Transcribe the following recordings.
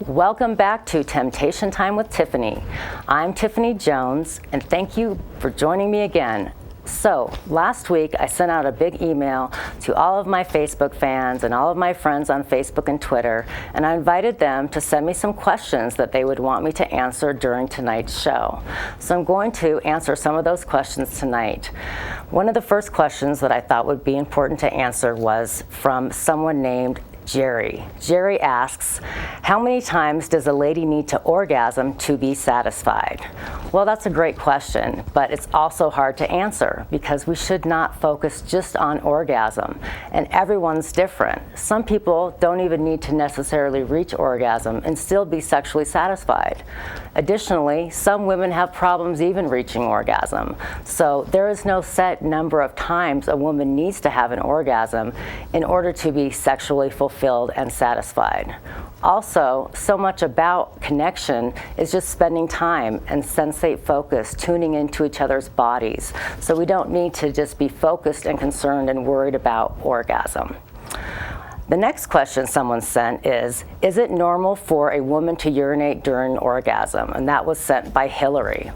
Welcome back to Temptation Time with Tiffany. I'm Tiffany Jones, and thank you for joining me again. So, last week I sent out a big email to all of my Facebook fans and all of my friends on Facebook and Twitter, and I invited them to send me some questions that they would want me to answer during tonight's show. So I'm going to answer some of those questions tonight. One of the first questions that I thought would be important to answer was from someone named Jerry. Jerry asks, how many times does a lady need to orgasm to be satisfied? Well, that's a great question, but it's also hard to answer because we should not focus just on orgasm, and everyone's different. Some people don't even need to necessarily reach orgasm and still be sexually satisfied. Additionally, some women have problems even reaching orgasm. So there is no set number of times a woman needs to have an orgasm in order to be sexually fulfilled and satisfied. Also, so much about connection is just spending time and sensate focus, tuning into each other's bodies. So we don't need to just be focused and concerned and worried about orgasm. The next question someone sent is it normal for a woman to urinate during orgasm? And that was sent by Hillary.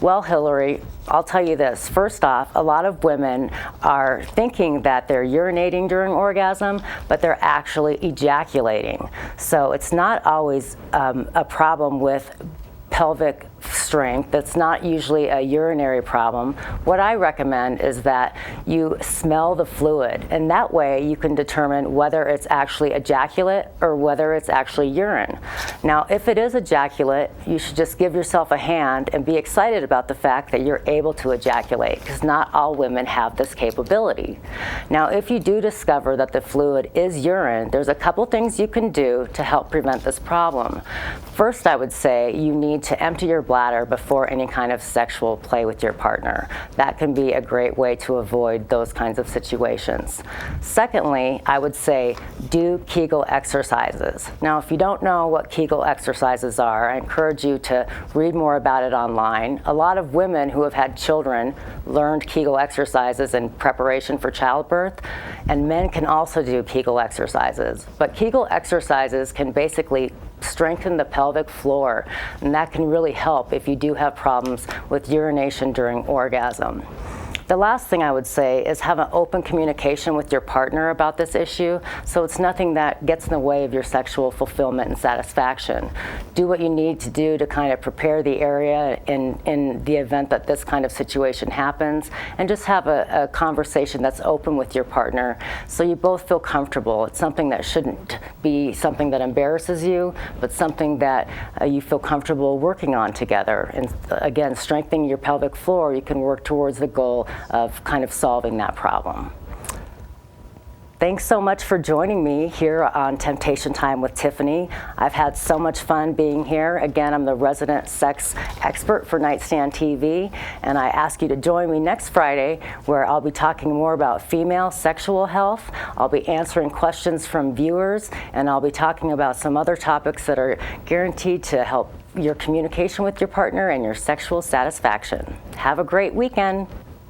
Well, Hillary, I'll tell you this. First off, a lot of women are thinking that they're urinating during orgasm, but they're actually ejaculating. So it's not always a problem with pelvic strength. That's not usually a urinary problem. What I recommend is that you smell the fluid, and that way you can determine whether it's actually ejaculate or whether it's actually urine. Now, if it is ejaculate, you should just give yourself a hand and be excited about the fact that you're able to ejaculate, because not all women have this capability. Now, if you do discover that the fluid is urine, there's a couple things you can do to help prevent this problem. First, I would say you need to empty your bladder before any kind of sexual play with your partner. That can be a great way to avoid those kinds of situations. Secondly, I would say do Kegel exercises. Now, if you don't know what Kegel exercises are, I encourage you to read more about it online. A lot of women who have had children learned Kegel exercises in preparation for childbirth, and men can also do Kegel exercises. But Kegel exercises can basically strengthen the pelvic floor, and that can really help if you do have problems with urination during orgasm. The last thing I would say is have an open communication with your partner about this issue, so it's nothing that gets in the way of your sexual fulfillment and satisfaction. Do what you need to do to kind of prepare the area in the event that this kind of situation happens, and just have a conversation that's open with your partner so you both feel comfortable. It's something that shouldn't be something that embarrasses you, but something that you feel comfortable working on together. And again, strengthening your pelvic floor, you can work towards the goal of kind of solving that problem. Thanks so much for joining me here on Temptation Time with Tiffany. I've had so much fun being here. Again, I'm the resident sex expert for Nightstand TV, and I ask you to join me next Friday, where I'll be talking more about female sexual health. I'll be answering questions from viewers, and I'll be talking about some other topics that are guaranteed to help your communication with your partner and your sexual satisfaction. Have a great weekend.